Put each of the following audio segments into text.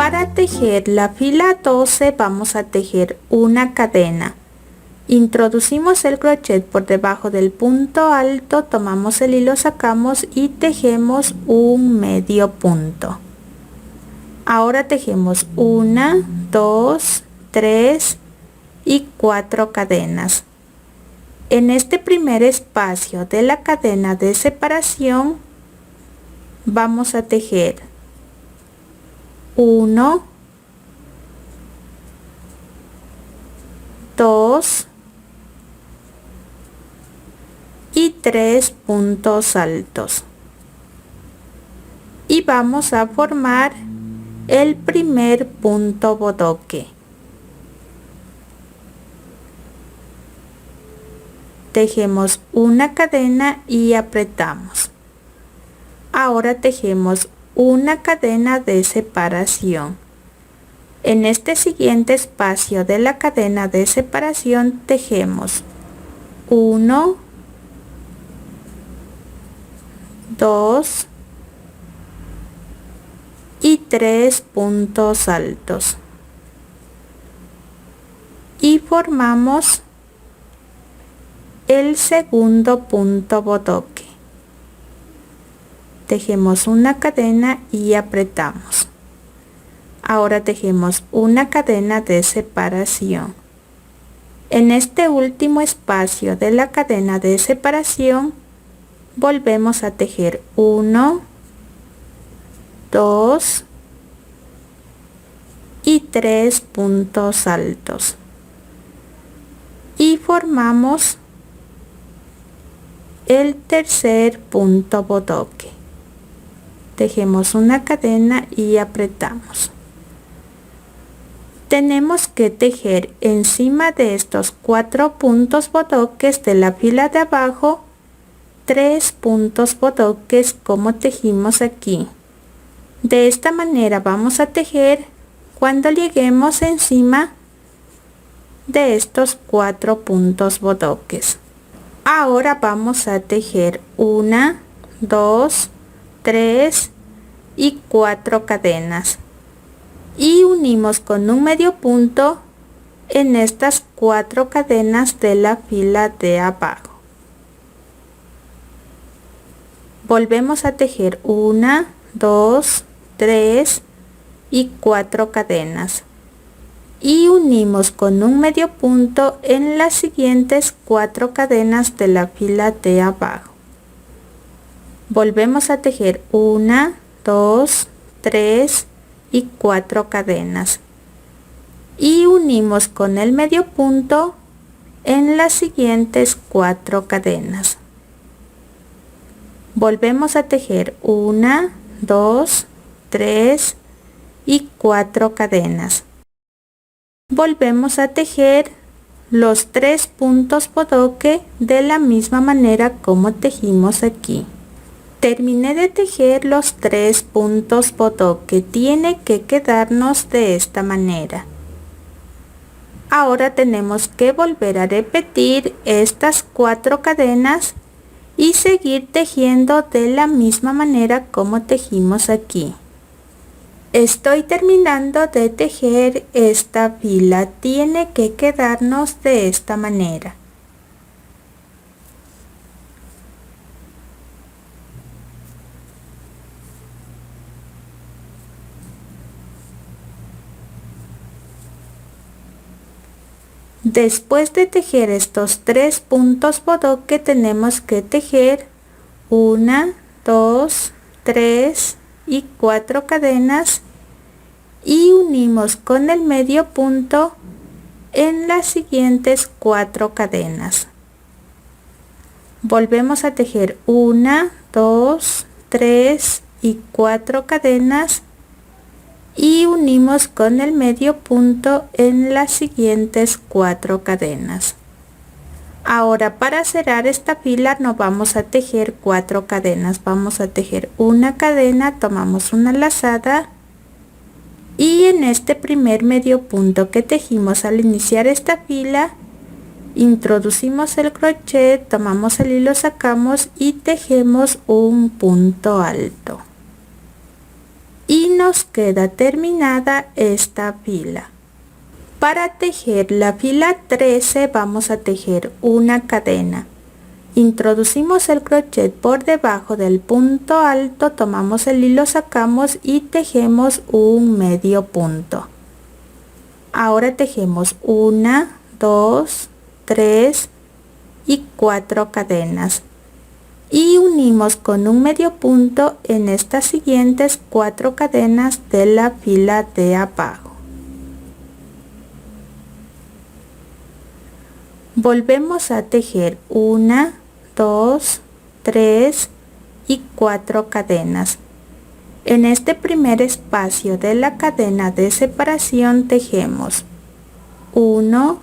Para tejer la fila 12 vamos a tejer una cadena. Introducimos el crochet por debajo del punto alto, tomamos el hilo, sacamos y tejemos un medio punto. Ahora tejemos 1, 2, 3 y 4 cadenas. En este primer espacio de la cadena de separación vamos a tejer 1, 2 y 3 puntos altos y vamos a formar el primer punto bodoque. Tejemos una cadena y apretamos. Ahora tejemos una cadena de separación. En este siguiente espacio de la cadena de separación tejemos 1, 2 y 3 puntos altos y formamos el segundo punto bodoque. Tejemos una cadena y apretamos. Ahora tejemos una cadena de separación. En este último espacio de la cadena de separación volvemos a tejer 1, 2 y 3 puntos altos y formamos el tercer punto bodoque. Tejemos una cadena y apretamos. Tenemos que tejer encima de estos 4 puntos bodoques de la fila de abajo 3 puntos bodoques como tejimos aquí. De esta manera vamos a tejer cuando lleguemos encima de estos 4 puntos bodoques. Ahora vamos a tejer 1, 2, 3 y 4 cadenas y unimos con un medio punto en estas 4 cadenas de la fila de abajo. Volvemos a tejer 1, 2, 3 y 4 cadenas y unimos con un medio punto en las siguientes 4 cadenas de la fila de abajo. Volvemos a tejer 1, 2, 3 y 4 cadenas y unimos con el medio punto en las siguientes 4 cadenas. Volvemos a tejer 1, 2, 3 y 4 cadenas. Volvemos a tejer los 3 puntos bodoque de la misma manera como tejimos aquí. Terminé de tejer los 3 puntos bodoque, tiene que quedarnos de esta manera. Ahora tenemos que volver a repetir estas 4 cadenas y seguir tejiendo de la misma manera como tejimos aquí. Estoy terminando de tejer esta fila, tiene que quedarnos de esta manera. Después de tejer estos 3 puntos bodoque tenemos que tejer 1, 2, 3 y 4 cadenas y unimos con el medio punto en las siguientes 4 cadenas. Volvemos a tejer 1, 2, 3 y 4 cadenas y unimos con el medio punto en las siguientes 4 cadenas. Ahora para cerrar esta fila no vamos a tejer 4 cadenas, vamos a tejer una cadena, tomamos una lazada y en este primer medio punto que tejimos al iniciar esta fila introducimos el crochet, tomamos el hilo, sacamos y tejemos un punto alto. y nos queda terminada esta fila. Para tejer la fila 13 vamos a tejer una cadena. Introducimos el crochet por debajo del punto alto, tomamos el hilo, sacamos y tejemos un medio punto. Ahora tejemos 1, 2, 3 y 4 cadenas y unimos con un medio punto en estas siguientes 4 cadenas de la fila de abajo. Volvemos a tejer 1, 2, 3 y 4 cadenas. En este primer espacio de la cadena de separación tejemos 1,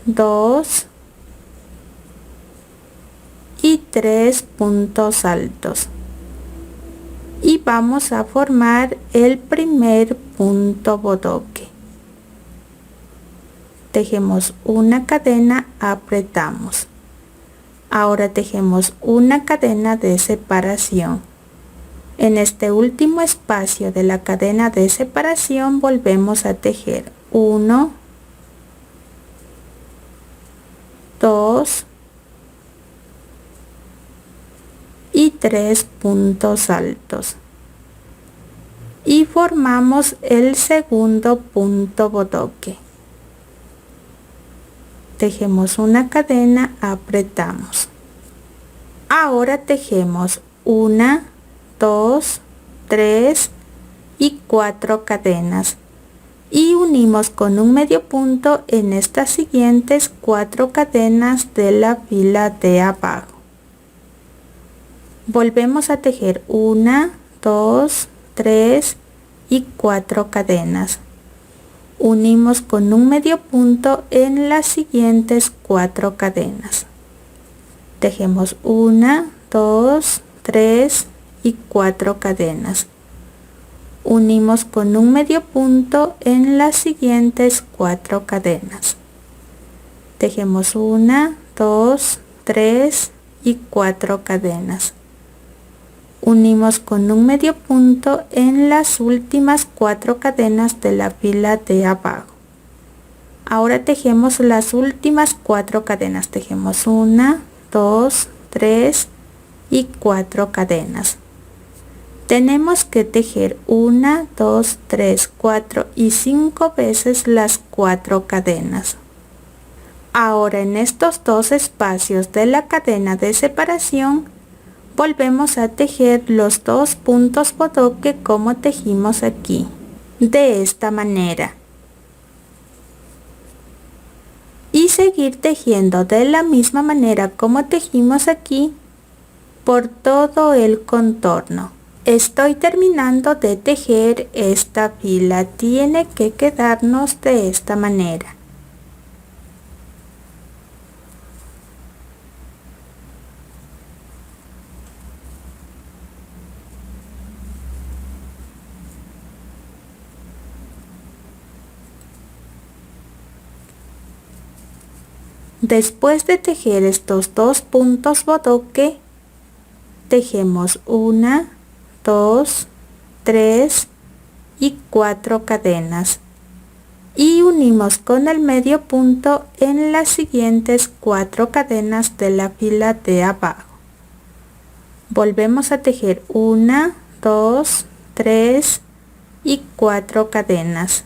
2 y 3 puntos altos y vamos a formar el primer punto bodoque. Tejemos una cadena, apretamos. Ahora tejemos una cadena de separación. En este último espacio de la cadena de separación volvemos a tejer 1, 2 y 3 puntos altos y formamos el segundo punto bodoque. Tejemos una cadena, apretamos. Ahora tejemos 1, 2, 3 y 4 cadenas y unimos con un medio punto en estas siguientes 4 cadenas de la fila de abajo. Volvemos a tejer 1, 2, 3 y 4 cadenas. Unimos con un medio punto en las siguientes 4 cadenas. Tejemos 1, 2, 3 y 4 cadenas. Unimos con un medio punto en las siguientes 4 cadenas. Tejemos 1, 2, 3 y 4 cadenas. Unimos con un medio punto en las últimas 4 cadenas de la fila de abajo. Ahora tejemos las últimas 4 cadenas. Tejemos 1, 2, 3 y 4 cadenas. Tenemos que tejer 1, 2, 3, 4 y 5 veces las 4 cadenas. Ahora en estos dos espacios de la cadena de separación volvemos a tejer los 2 puntos bodoque como tejimos aquí, de esta manera. Y seguir tejiendo de la misma manera como tejimos aquí por todo el contorno. Estoy terminando de tejer esta fila, tiene que quedarnos de esta manera. Después de tejer estos 2 puntos bodoque, tejemos 1, 2, 3 y 4 cadenas y unimos con el medio punto en las siguientes 4 cadenas de la fila de abajo. Volvemos a tejer 1, 2, 3 y 4 cadenas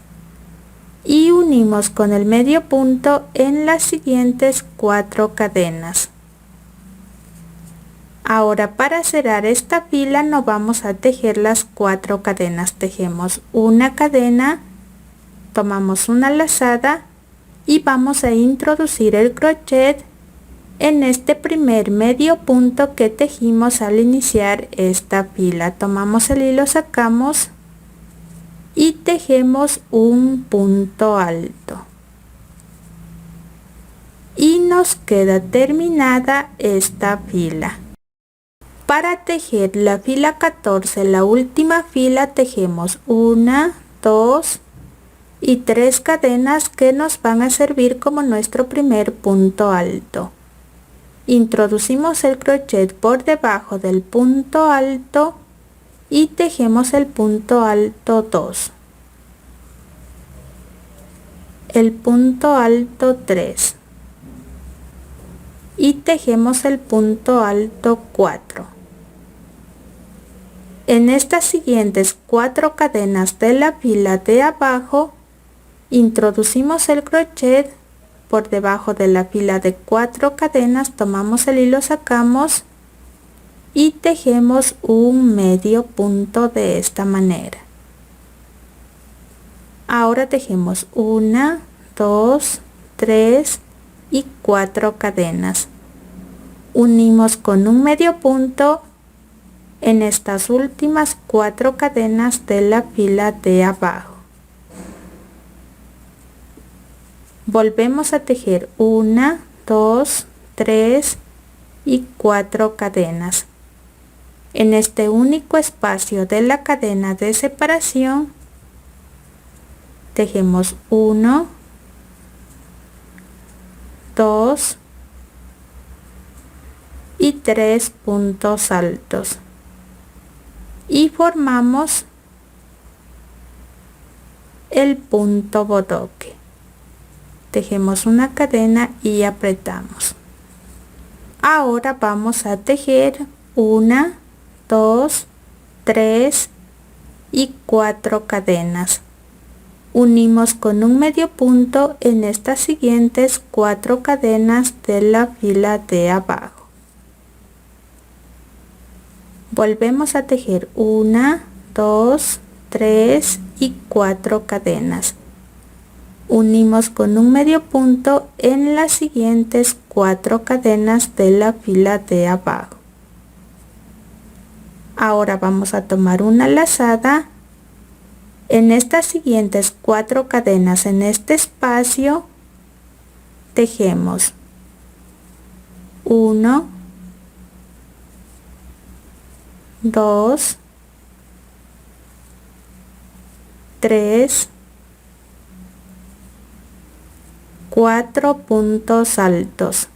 y unimos con el medio punto en las siguientes 4 cadenas. Ahora para cerrar esta fila no vamos a tejer las 4 cadenas, tejemos una cadena, tomamos una lazada y vamos a introducir el crochet en este primer medio punto que tejimos al iniciar esta fila. Tomamos el hilo, sacamos y tejemos un punto alto y nos queda terminada esta fila. Para tejer la fila 14, la última fila, tejemos 1, 2 y 3 cadenas que nos van a servir como nuestro primer punto alto. Introducimos el crochet por debajo del punto alto y tejemos el punto alto 2, el punto alto 3 y tejemos el punto alto 4. En estas siguientes 4 cadenas de la fila de abajo, introducimos el crochet por debajo de la fila de 4 cadenas, tomamos el hilo, sacamos y tejemos un medio punto de esta manera. Ahora tejemos 1, 2, 3 y 4 cadenas. Unimos con un medio punto en estas últimas 4 cadenas de la fila de abajo. Volvemos a tejer 1, 2, 3 y 4 cadenas. En este único espacio de la cadena de separación tejemos 1, 2 y 3 puntos altos y formamos el punto bodoque. Tejemos una cadena y apretamos. Ahora vamos a tejer 1, 2, 3 y 4 cadenas. Unimos con un medio punto en estas siguientes 4 cadenas de la fila de abajo. Volvemos a tejer 1, 2, 3 y 4 cadenas. Unimos con un medio punto en las siguientes 4 cadenas de la fila de abajo. Ahora vamos a tomar una lazada. En estas siguientes 4 cadenas en este espacio tejemos 1, 2, 3, 4 puntos altos.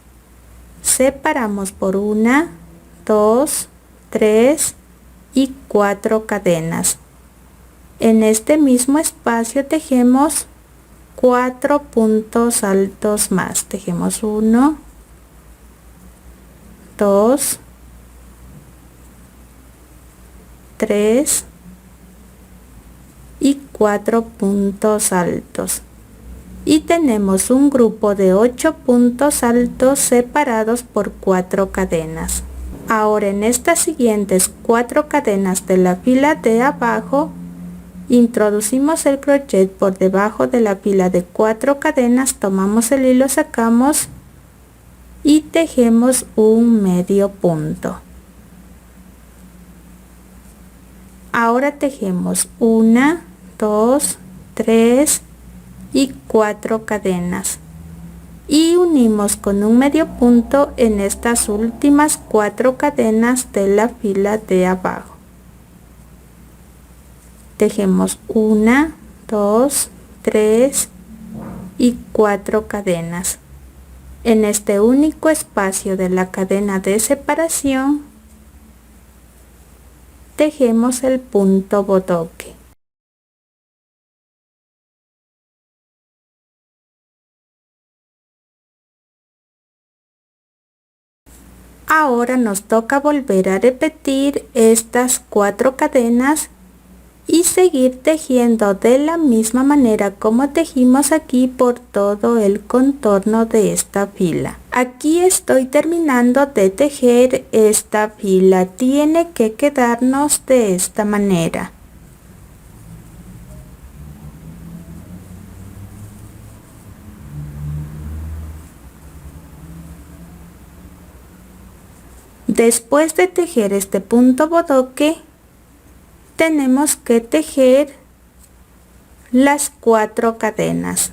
Separamos por 1, 2, 3 y 4 cadenas. En este mismo espacio tejemos 4 puntos altos más. Tejemos 1, 2, 3 y 4 puntos altos. Y tenemos un grupo de 8 puntos altos separados por 4 cadenas. Ahora en estas siguientes 4 cadenas de la fila de abajo, introducimos el crochet por debajo de la fila de 4 cadenas, tomamos el hilo, sacamos y tejemos un medio punto. Ahora tejemos 1, 2, 3 y 4 cadenas y unimos con un medio punto en estas últimas 4 cadenas de la fila de abajo. Tejemos 1, 2, 3 y 4 cadenas. En este único espacio de la cadena de separación tejemos el punto bodoque. Ahora nos toca volver a repetir estas 4 cadenas y seguir tejiendo de la misma manera como tejimos aquí por todo el contorno de esta fila. Aquí estoy terminando de tejer esta fila, tiene que quedarnos de esta manera. Después de tejer este punto bodoque, tenemos que tejer las 4 cadenas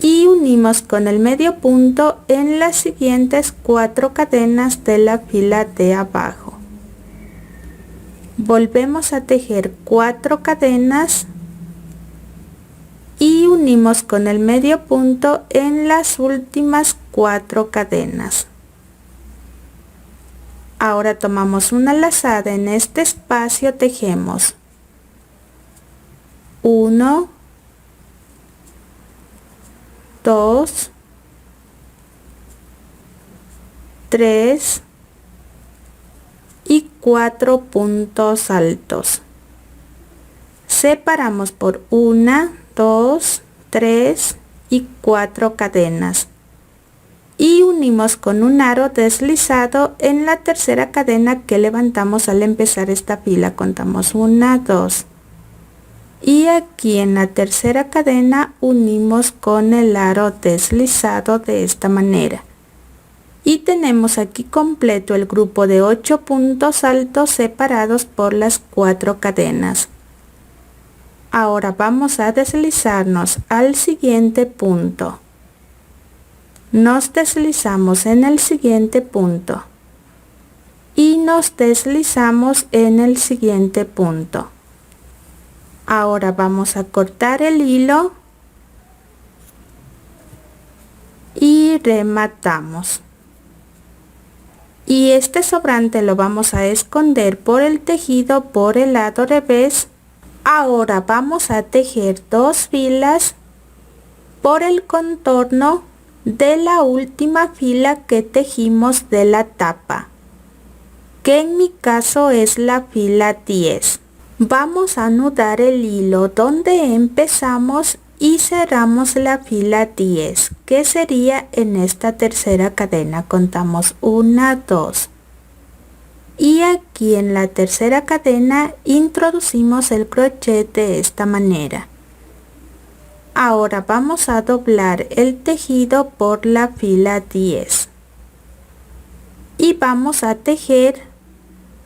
y unimos con el medio punto en las siguientes 4 cadenas de la fila de abajo. Volvemos a tejer 4 cadenas y unimos con el medio punto en las últimas 4 cadenas. Ahora tomamos una lazada, en este espacio tejemos 1, 2, 3 y 4 puntos altos. Separamos por 1, 2, 3 y 4 cadenas y unimos con un aro deslizado en la tercera cadena que levantamos al empezar esta fila. Contamos 1, 2 y aquí en la tercera cadena unimos con el aro deslizado de esta manera y tenemos aquí completo el grupo de 8 puntos altos separados por las 4 cadenas. Ahora vamos a deslizarnos al siguiente punto. Nos deslizamos en el siguiente punto y nos deslizamos en el siguiente punto. Ahora vamos a cortar el hilo y rematamos. Y este sobrante lo vamos a esconder por el tejido por el lado revés. Ahora vamos a tejer 2 filas por el contorno de la última fila que tejimos de la tapa, que en mi caso es la fila 10. Vamos a anudar el hilo donde empezamos y cerramos la fila 10, que sería en esta tercera cadena. Contamos 1, 2 y aquí en la tercera cadena introducimos el crochet de esta manera. Ahora vamos a doblar el tejido por la fila 10 y vamos a tejer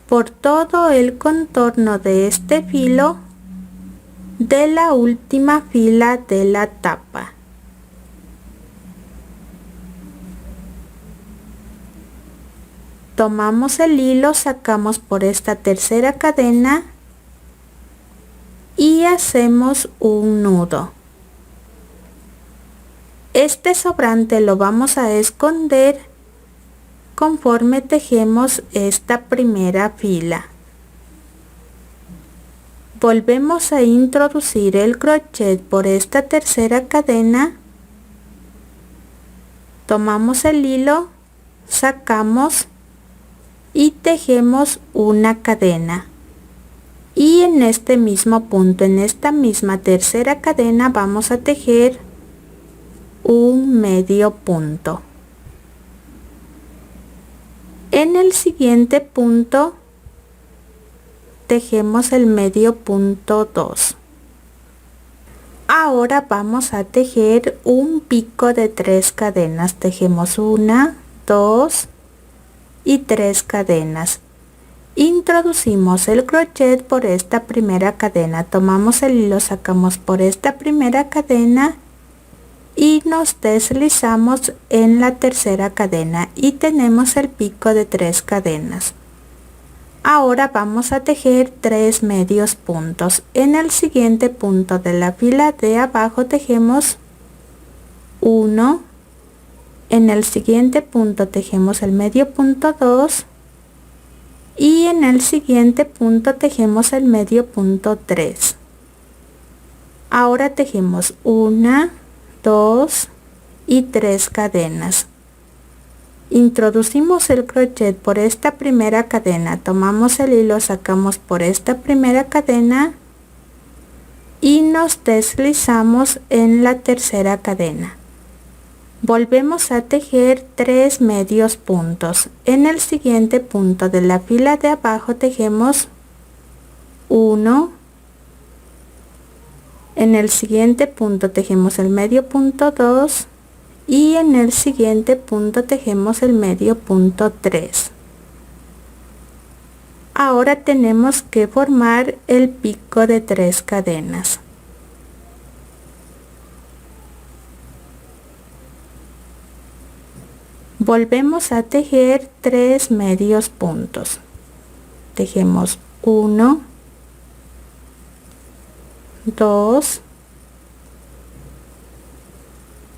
por todo el contorno de este filo de la última fila de la tapa. Tomamos el hilo, sacamos por esta tercera cadena y hacemos un nudo. Este sobrante lo vamos a esconder conforme tejemos esta primera fila. Volvemos a introducir el crochet por esta tercera cadena, tomamos el hilo, sacamos y tejemos una cadena. Y en este mismo punto, en esta misma tercera cadena, vamos a tejer un medio punto. En el siguiente punto tejemos el medio punto 2. Ahora vamos a tejer un pico de 3 cadenas. Tejemos 1, 2 y 3 cadenas. Introducimos el crochet por esta primera cadena, tomamos el hilo, sacamos por esta primera cadena y nos deslizamos en la tercera cadena y tenemos el pico de 3 cadenas. Ahora vamos a tejer 3 medios puntos. En el siguiente punto de la fila de abajo tejemos 1, en el siguiente punto tejemos el medio punto 2 y en el siguiente punto tejemos el medio punto 3. Ahora tejemos 1, 2 y 3 cadenas. Introducimos el crochet por esta primera cadena, tomamos el hilo, sacamos por esta primera cadena y nos deslizamos en la tercera cadena. Volvemos a tejer 3 medios puntos. En el siguiente punto de la fila de abajo tejemos 1, en el siguiente punto tejemos el medio punto 2 y en el siguiente punto tejemos el medio punto 3. Ahora tenemos que formar el pico de 3 cadenas. Volvemos a tejer 3 medios puntos. Tejemos 1, 2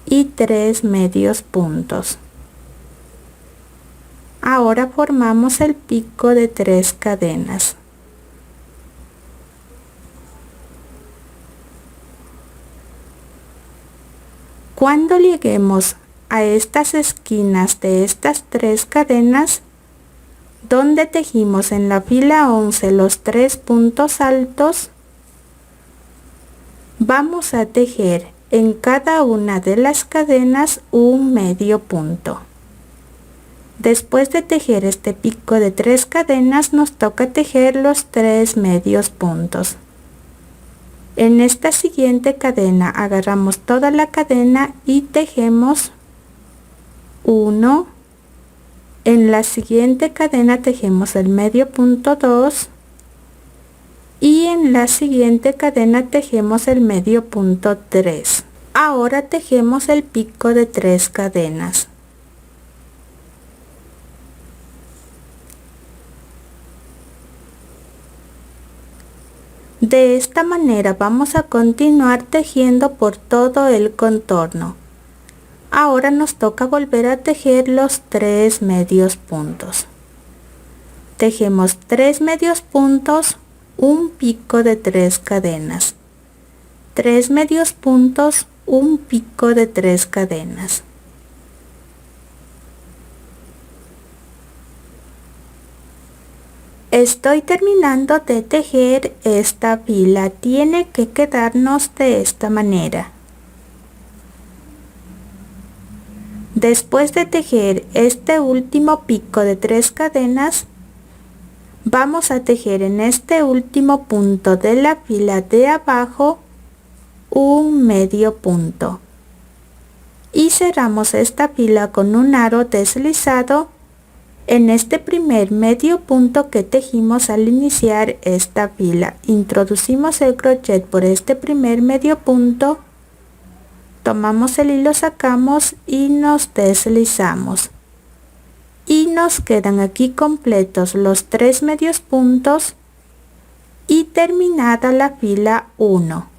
y 3 medios puntos. Ahora ahora formamos el pico de 3 cadenas. Cuando lleguemos a estas esquinas de estas 3 cadenas, donde tejimos en la fila 11 los 3 puntos altos, vamos a tejer en cada una de las cadenas un medio punto. Después de tejer este pico de 3 cadenas, nos toca tejer los 3 medios puntos. En esta siguiente cadena agarramos toda la cadena y tejemos 1. En la siguiente cadena tejemos el medio punto 2 y en la siguiente cadena tejemos el medio punto 3. Ahora tejemos el pico de 3 cadenas. De esta manera vamos a continuar tejiendo por todo el contorno. Ahora nos toca volver a tejer los 3 medios puntos. Tejemos 3 medios puntos, un pico de 3 cadenas. 3 medios puntos, un pico de 3 cadenas. Estoy terminando de tejer esta fila, tiene que quedarnos de esta manera. Después de tejer este último pico de 3 cadenas, vamos a tejer en este último punto de la fila de abajo un medio punto. Y cerramos esta fila con un aro deslizado en este primer medio punto que tejimos al iniciar esta fila. Introducimos el crochet por este primer medio punto, tomamos el hilo, sacamos y nos deslizamos. Y nos quedan aquí completos los 3 medios puntos y terminada la fila 1.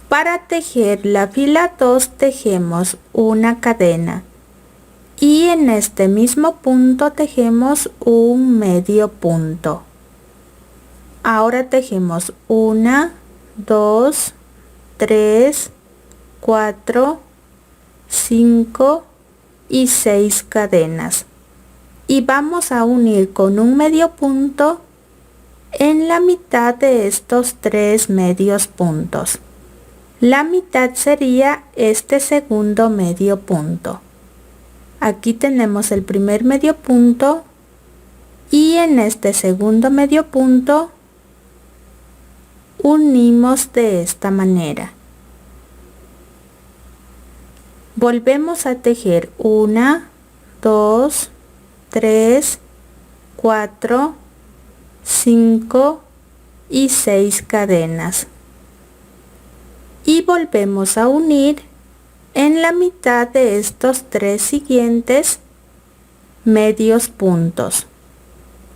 Para tejer la fila 2 tejemos una cadena y en este mismo punto tejemos un medio punto. Ahora tejemos 1, 2, 3, 4, 5 y 6 cadenas. Y vamos a unir con un medio punto en la mitad de estos 3 medios puntos. La mitad sería este segundo medio punto. Aquí tenemos el primer medio punto y en este segundo medio punto unimos de esta manera. Volvemos a tejer 1, 2, 3, 4, 5 y 6 cadenas. Y volvemos a unir en la mitad de estos 3 siguientes medios puntos.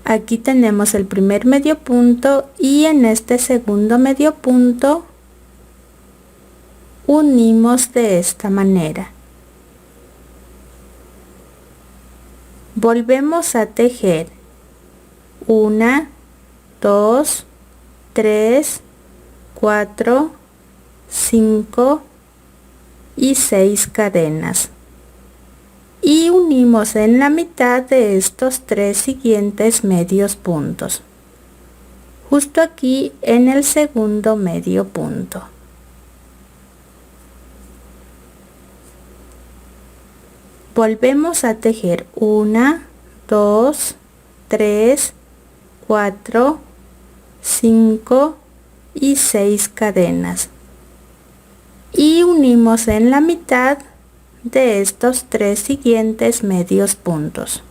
Aquí tenemos el primer medio punto y en este segundo medio punto unimos de esta manera. Volvemos a tejer 1, 2, 3, 4, 5 y 6 cadenas y unimos en la mitad de estos 3 siguientes medios puntos, justo aquí en el segundo medio punto. Volvemos a tejer 1, 2, 3, 4, 5 y 6 cadenas y unimos en la mitad de estos 3 siguientes medios puntos,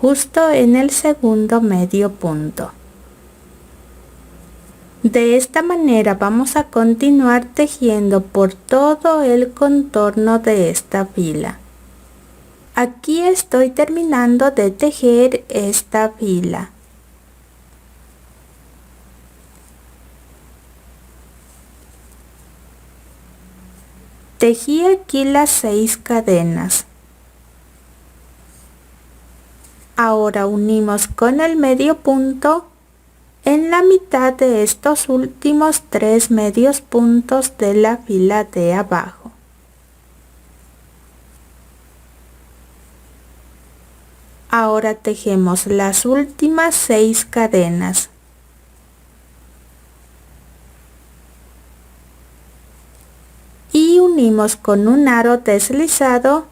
justo en el segundo medio punto. De esta manera vamos a continuar tejiendo por todo el contorno de esta fila. Aquí estoy terminando de tejer esta fila. Tejí aquí las 6 cadenas. Ahora unimos con el medio punto en la mitad de estos últimos 3 medios puntos de la fila de abajo. Ahora tejemos las últimas 6 cadenas. Y unimos con un aro deslizado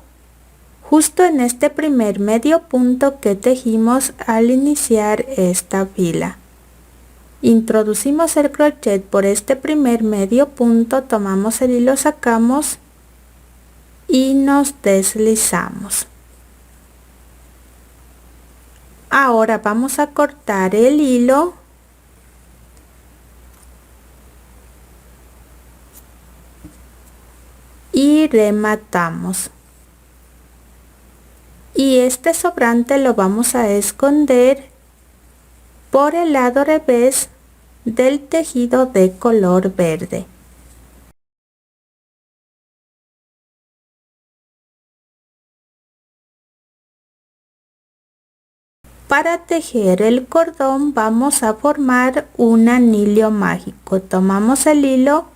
justo en este primer medio punto que tejimos al iniciar esta fila. Introducimos el crochet por este primer medio punto, tomamos el hilo, sacamos y nos deslizamos. Ahora vamos a cortar el hilo y rematamos. Y este sobrante lo vamos a esconder por el lado revés del tejido de color verde. Para tejer el cordón vamos a formar un anillo mágico. Tomamos el hilo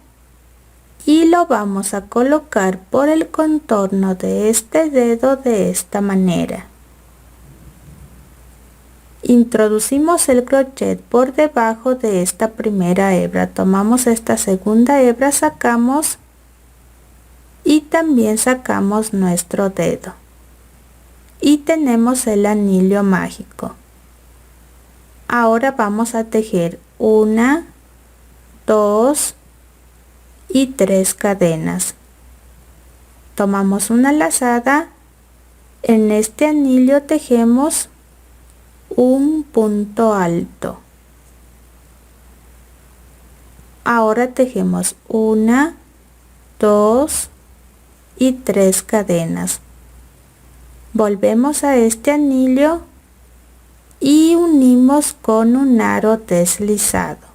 y lo vamos a colocar por el contorno de este dedo de esta manera. Introducimos el crochet por debajo de esta primera hebra, tomamos esta segunda hebra, sacamos y también sacamos nuestro dedo y tenemos el anillo mágico. Ahora vamos a tejer 1, 2 y 3 cadenas. Tomamos una lazada, en este anillo tejemos un punto alto. Ahora tejemos 1, 2 y 3 cadenas. Volvemos a este anillo y unimos con un aro deslizado.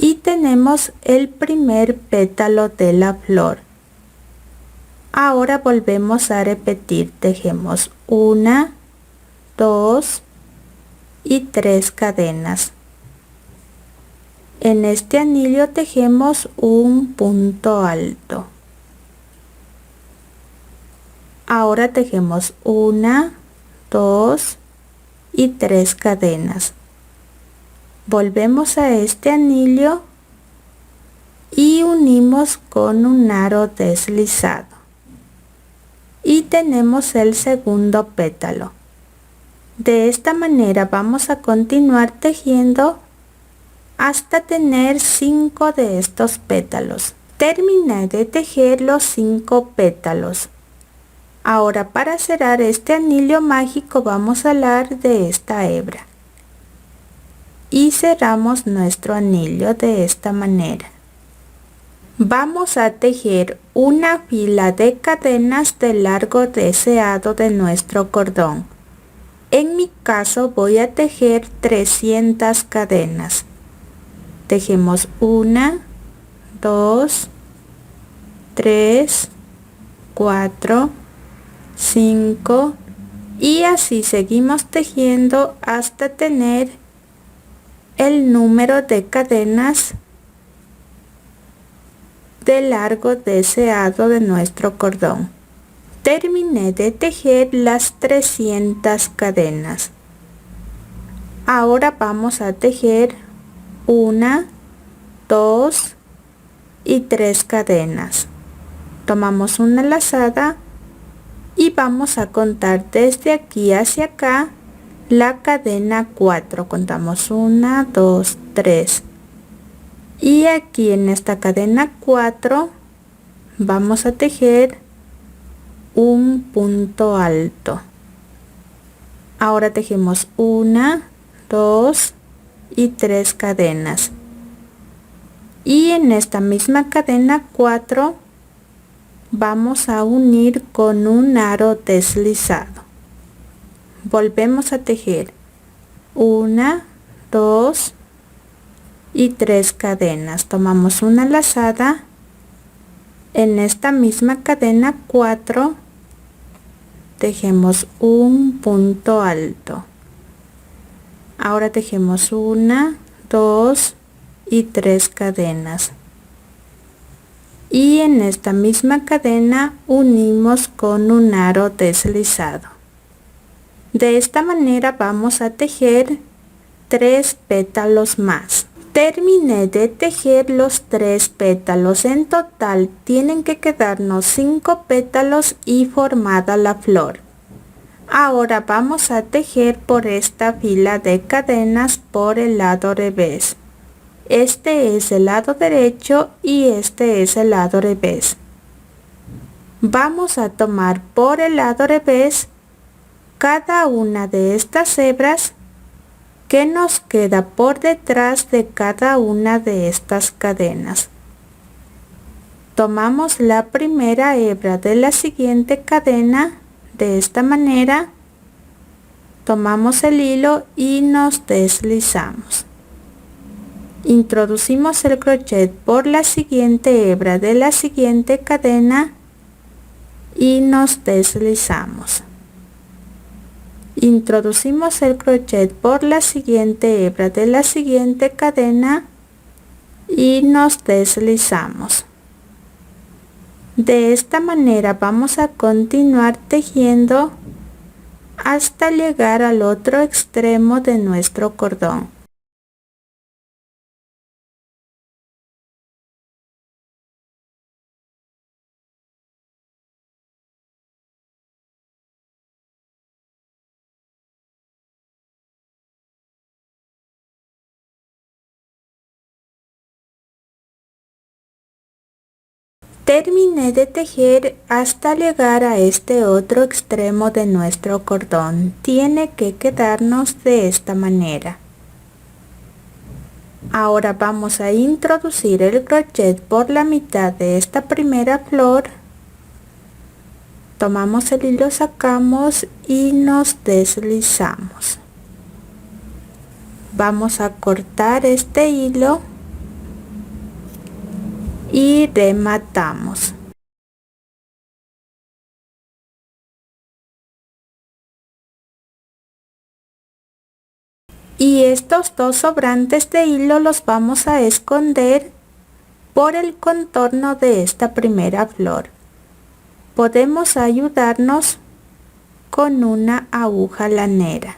Y tenemos el primer pétalo de la flor. Ahora volvemos a repetir, tejemos 1, 2 y 3 cadenas. En este anillo tejemos un punto alto. Ahora tejemos 1, 2 y 3 cadenas. Volvemos a este anillo y unimos con un aro deslizado. Y tenemos el segundo pétalo. De esta manera vamos a continuar tejiendo hasta tener 5 de estos pétalos. Terminé de tejer los 5 pétalos. Ahora para cerrar este anillo mágico vamos a alar de esta hebra. Y cerramos nuestro anillo de esta manera. Vamos a tejer una fila de cadenas de largo deseado de nuestro cordón. En mi caso voy a tejer 300 cadenas. Tejemos 1, 2, 3, 4, 5 y así seguimos tejiendo hasta tener el número de cadenas de largo deseado de nuestro cordón. Terminé de tejer las 300 cadenas. Ahora vamos a tejer 1, 2 y 3 cadenas. Tomamos una lazada y vamos a contar desde aquí hacia acá la cadena 4. Contamos 1, 2, 3. Y aquí en esta cadena 4 vamos a tejer un punto alto. Ahora tejemos 1, 2 y 3 cadenas. Y en esta misma cadena 4 vamos a unir con un aro deslizado. Volvemos a tejer 1, 2 y 3 cadenas. Tomamos una lazada, en esta misma cadena 4 tejemos un punto alto. Ahora tejemos 1, 2 y 3 cadenas, y en esta misma cadena unimos con un aro deslizado. De esta manera vamos a tejer 3 pétalos más. Terminé de tejer los 3 pétalos. En total tienen que quedarnos 5 pétalos y formada la flor. Ahora vamos a tejer por esta fila de cadenas por el lado revés. Este es el lado derecho y este es el lado revés. Vamos a tomar por el lado revés cada una de estas hebras que nos queda por detrás de cada una de estas cadenas. Tomamos la primera hebra de la siguiente cadena de esta manera, tomamos el hilo y nos deslizamos. Introducimos el crochet por la siguiente hebra de la siguiente cadena y nos deslizamos. Introducimos el crochet por la siguiente hebra de la siguiente cadena y nos deslizamos. De esta manera vamos a continuar tejiendo hasta llegar al otro extremo de nuestro cordón. Terminé de tejer hasta llegar a este otro extremo de nuestro cordón. Tiene que quedarnos de esta manera. Ahora vamos a introducir el crochet por la mitad de esta primera flor. Tomamos el hilo, sacamos y nos deslizamos. Vamos a cortar este hilo y rematamos. Y estos dos sobrantes de hilo los vamos a esconder por el contorno de esta primera flor. Podemos ayudarnos con una aguja lanera.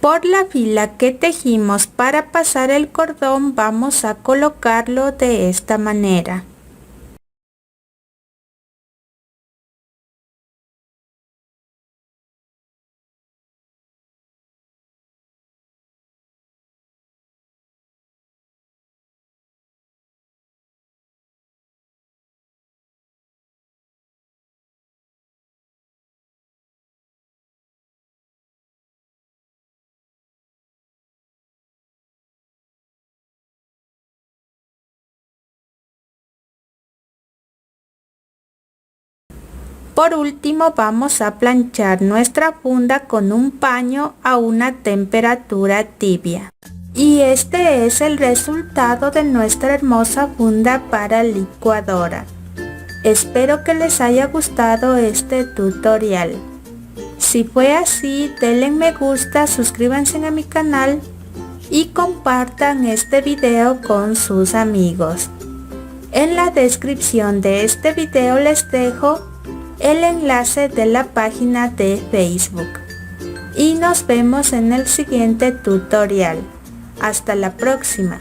Por la fila que tejimos para pasar el cordón vamos a colocarlo de esta manera. Por último vamos a planchar nuestra funda con un paño a una temperatura tibia. Y este es el resultado de nuestra hermosa funda para licuadora. Espero que les haya gustado este tutorial. Si fue así, denle me gusta, suscríbanse a mi canal y compartan este video con sus amigos. En la descripción de este video les dejo el enlace de la página de Facebook. Y nos vemos en el siguiente tutorial. Hasta la próxima.